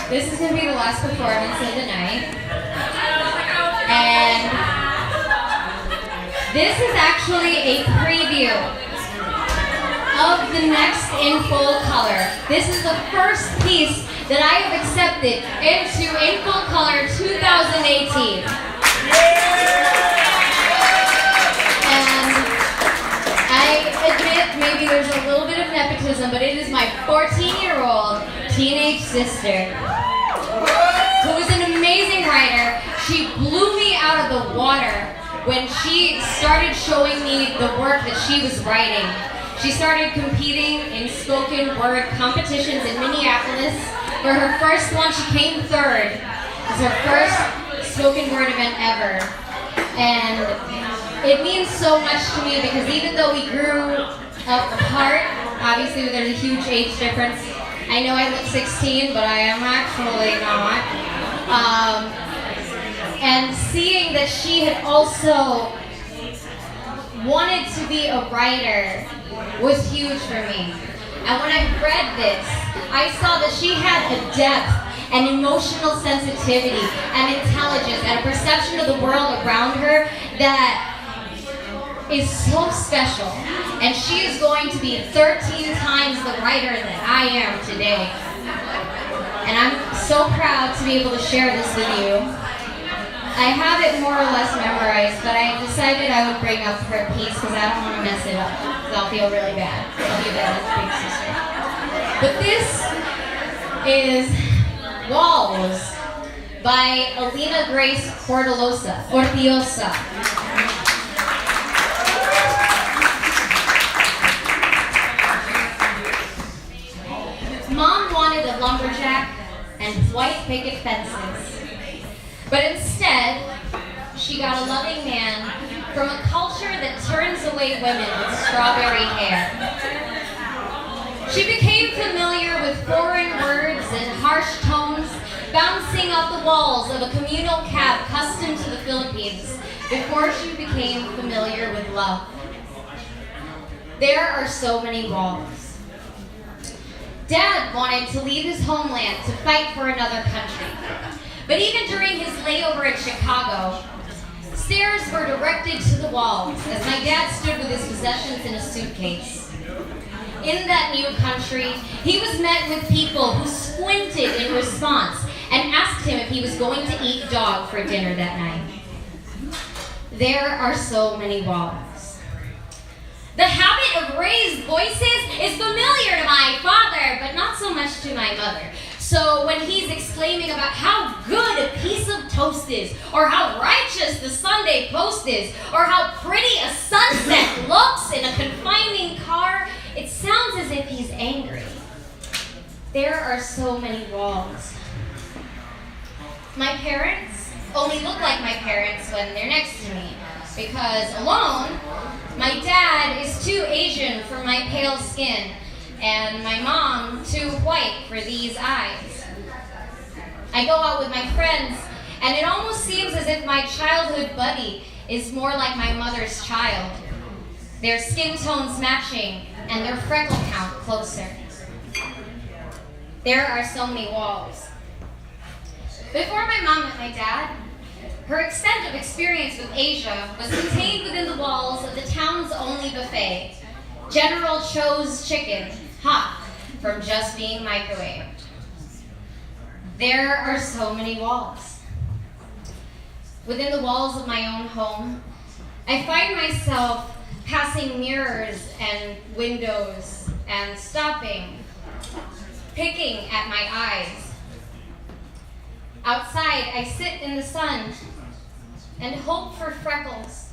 This is going to be the last performance of the night. And this is actually a preview of the next In Full Color. This is the first piece that I have accepted into In Full Color 2018. And I admit maybe there's a little bit of nepotism, but it is my 14-year-old teenage sister who is an amazing writer. She blew me out of the water when she started showing me the work that she was writing. She started competing in spoken word competitions in Minneapolis. For her first one, she came third. It was her first spoken word event ever. And it means so much to me because even though we grew up apart, obviously there's a huge age difference. I know I look 16, but I am actually not. And seeing that she had also wanted to be a writer was huge for me. And when I read this, I saw that she had a depth and emotional sensitivity and intelligence and a perception of the world around her that is so special. And she is going to be 13 times the writer that I am today. And I'm so proud to be able to share this with you. I have it more or less memorized, but I decided I would bring up her piece because I don't want to mess it up. Because I'll feel really bad. I'll be bad as big sister. But this is Walls by Alina Hortillosa. Mom wanted a lumberjack and white picket fences. But instead, she got a loving man from a culture that turns away women with strawberry hair. She became familiar with foreign words and harsh tones bouncing off the walls of a communal cab custom to the Philippines before she became familiar with love. There are so many walls. Dad wanted to leave his homeland to fight for another country. But even during his layover in Chicago, stares were directed to the walls as my dad stood with his possessions in a suitcase. In that new country, he was met with people who squinted in response and asked him if he was going to eat dog for dinner that night. There are so many walls. The habit of raised voices is familiar to my father, but not so much to my mother. So when he's exclaiming about how good a piece of toast is, or how righteous the Sunday post is, or how pretty a sunset looks in a confining car, it sounds as if he's angry. There are so many walls. My parents only look like my parents when they're next to me, because alone, my dad is too Asian for my pale skin, and my mom too white for these eyes. I go out with my friends, and it almost seems as if my childhood buddy is more like my mother's child. Their skin tones matching, and their freckle count closer. There are so many walls. Before my mom met my dad, her extent of experience with Asia was contained within the walls of the town's only buffet, General Cho's chicken, hot from just being microwaved. There are so many walls. Within the walls of my own home, I find myself passing mirrors and windows and stopping, picking at my eyes. Outside, I sit in the sun and hope for freckles,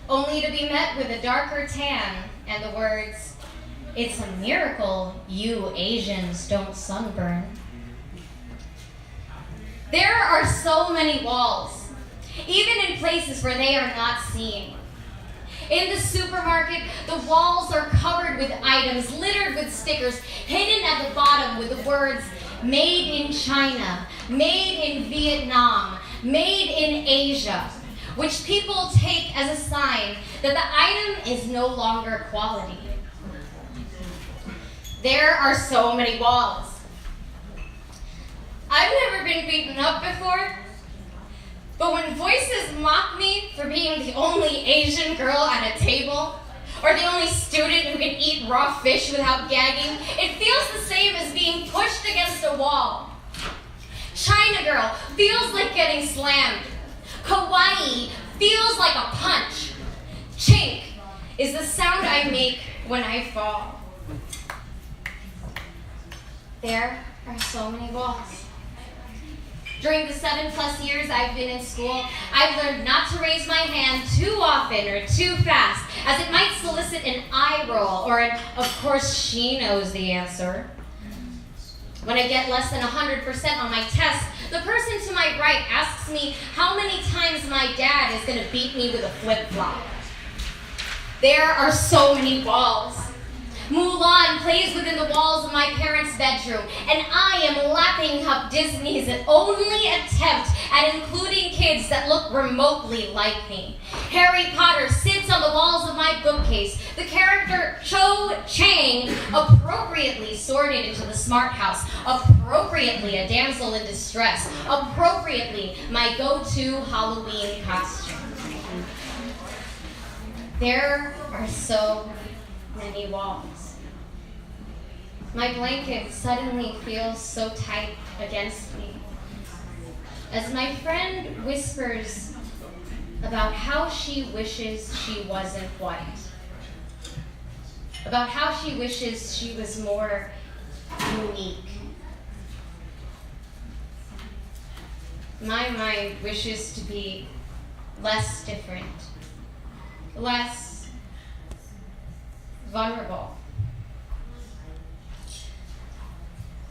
only to be met with a darker tan and the words, "It's a miracle you Asians don't sunburn." There are so many walls, even in places where they are not seen. In the supermarket, the walls are covered with items littered with stickers, hidden at the bottom with the words, "Made in China," "Made in Vietnam," "Made in Asia," which people take as a sign that the item is no longer quality. There are so many walls. I've never been beaten up before, but when voices mock me for being the only Asian girl at a table, or the only student who can eat raw fish without gagging, it feels the same as being pushed against a wall. China girl feels like getting slammed. Kawaii feels like a punch. Chink is the sound I make when I fall. There are so many walls. During the 7+ years I've been in school, I've learned not to raise my hand too often or too fast, as it might solicit an eye roll or an, of course she knows the answer. When I get less than 100% on my test, the person to my right asks me how many times my dad is going to beat me with a flip-flop. There are so many walls. Mulan plays within the walls of my parents' bedroom, and I am lapping up Disney's only attempt at including kids that look remotely like me. Harry Potter sits on the walls of my bookcase. The character Cho Chang appropriately sorted into the smart house, appropriately a damsel in distress, appropriately my go-to Halloween costume. There are so many walls. My blanket suddenly feels so tight against me as my friend whispers about how she wishes she wasn't white, about how she wishes she was more unique. My mind wishes to be less different, less vulnerable.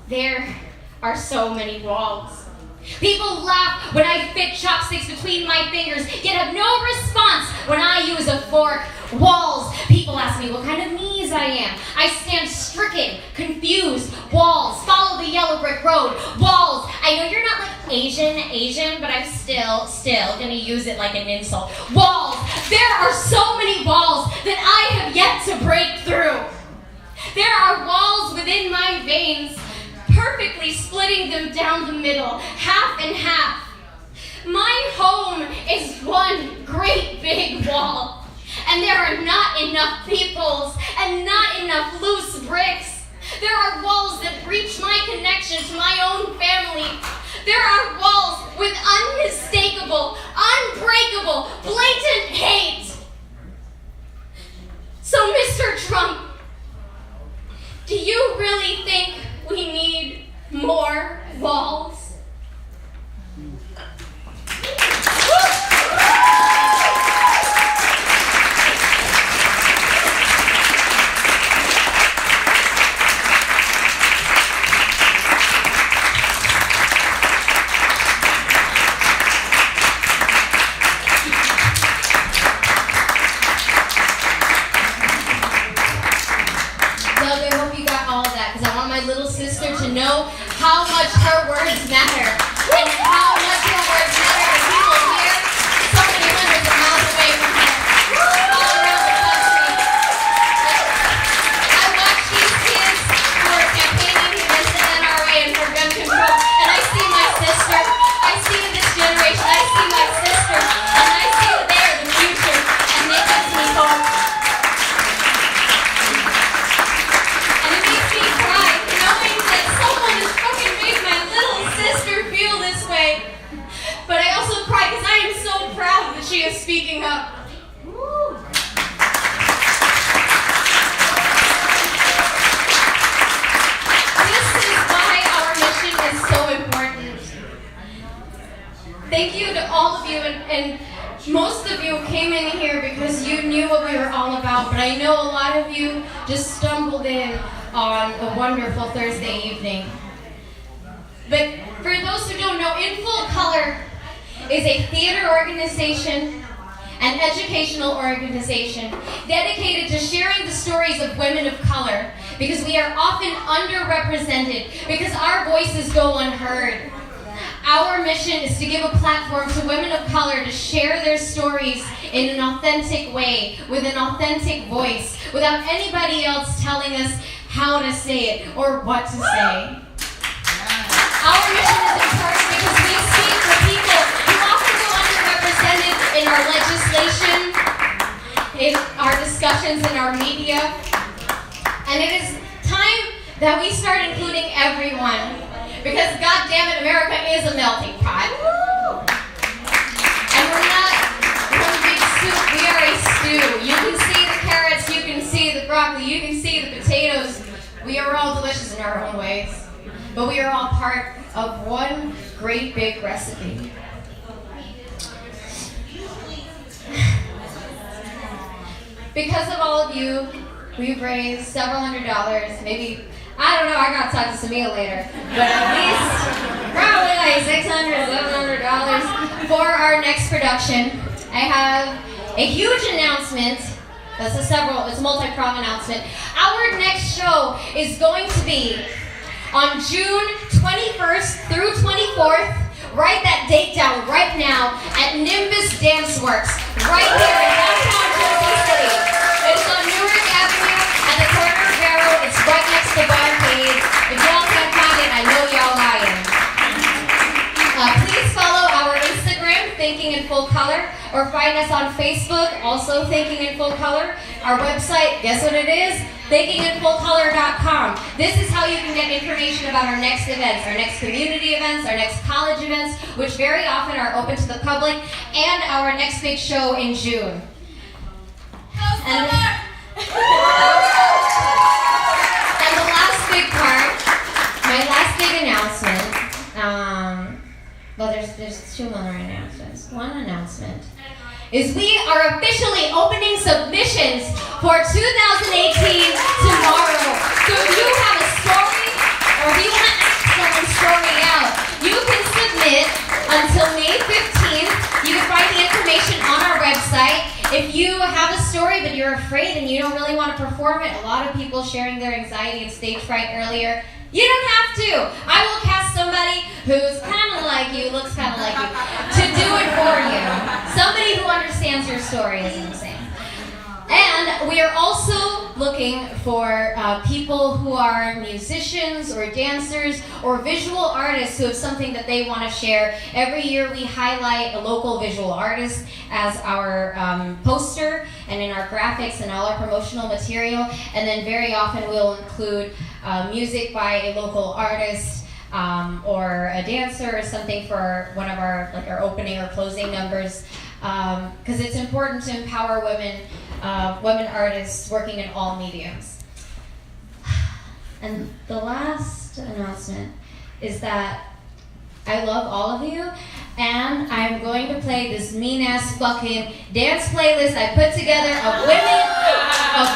There are so many walls. People laugh when I fit chopsticks between my fingers, yet have no response when I use a fork. Walls. People ask me what kind of knees I am. I stand stricken, confused. Walls. Follow the yellow brick road. Walls. I know you're not like Asian, but I'm still gonna use it like an insult. Walls. There are so many walls that I have yet to break through. There are walls within my veins, perfectly splitting them down the middle, half and half. My home is one great big wall, and there are not enough peoples and not enough loose bricks. There are walls that breach my connection to my own family. There are walls with unmistakable, unbreakable, blatant hate. So, Mr. Trump, do you really think we need more walls? Doug, I hope you got all of that, because I want my little sister to know how much her words matter, and how much her words matter to people here, so many hundreds of miles away from her, all around the country. I watch these kids who are campaigning against the NRA and for gun control, and I see my sister. I see this generation. I see my sister, and I see that they are the future, and they give me hope. And it makes me cry, knowing that someone has fucking made my little sister feel this way. But I also cry because I am so proud that she is speaking up. Woo. This is why our mission is so important. Thank you to all of you, and most of you came in here because you knew what we were all about, but I know a lot of you just stumbled in on a wonderful Thursday evening. But for those who don't know, In Full Color is a theater organization, an educational organization dedicated to sharing the stories of women of color, because we are often underrepresented, because our voices go unheard. Our mission is to give a platform to women of color to share their stories in an authentic way, with an authentic voice, without anybody else telling us how to say it or what to say. Our our mission is important because we speak for people who often go underrepresented in our legislation, in our discussions, in our media. And it is time that we start including everyone. Because, goddammit, America is a melting pot. And we're not one big soup, we are a stew. You can see the carrots, you can see the broccoli, you can see the potatoes. We are all delicious in our own ways. But we are all part of one great big recipe. Because of all of you, we've raised several $100s, maybe, I don't know, I gotta talk to Samia later, but at least probably like $600, $700 for our next production. I have a huge announcement. It's a multi-pronged announcement. Our next show is going to be on June 21st through 24th. Write that date down right now at Nimbus Dance Works, right here in downtown Jersey City. It's on Newark Avenue at the corner of Barrow. It's right next to Barcade. If y'all can't find it, I know y'all lying. Please follow our Instagram, Thinking in Full Color, or find us on Facebook, also Thinking in Full Color. Our website, guess what it is? thinkinginfullcolor.com. This is how you can get information about our next events, our next community events, our next college events, which very often are open to the public, and our next big show in June. And the last big part, my last big announcement, well, there's two more announcements. One announcement is we are officially opening submissions for 2018 tomorrow. So if you have a story, or if you want to act someone's story out, you can submit until May 15th. You can find the information on our website. If you have a story but you're afraid and you don't really want to perform it, a lot of people sharing their anxiety and stage fright earlier, you don't have to. I will cast somebody who's kind of like you, looks kind of like you, to do it for you. Somebody who understands your story is what I'm saying. And we are also looking for people who are musicians or dancers or visual artists who have something that they want to share. Every year we highlight a local visual artist as our poster and in our graphics and all our promotional material. And then very often we'll include music by a local artist or a dancer or something for one of our opening or closing numbers. Because it's important to empower women artists working in all mediums. And the last announcement is that I love all of you, and I'm going to play this mean-ass fucking dance playlist I put together of women, of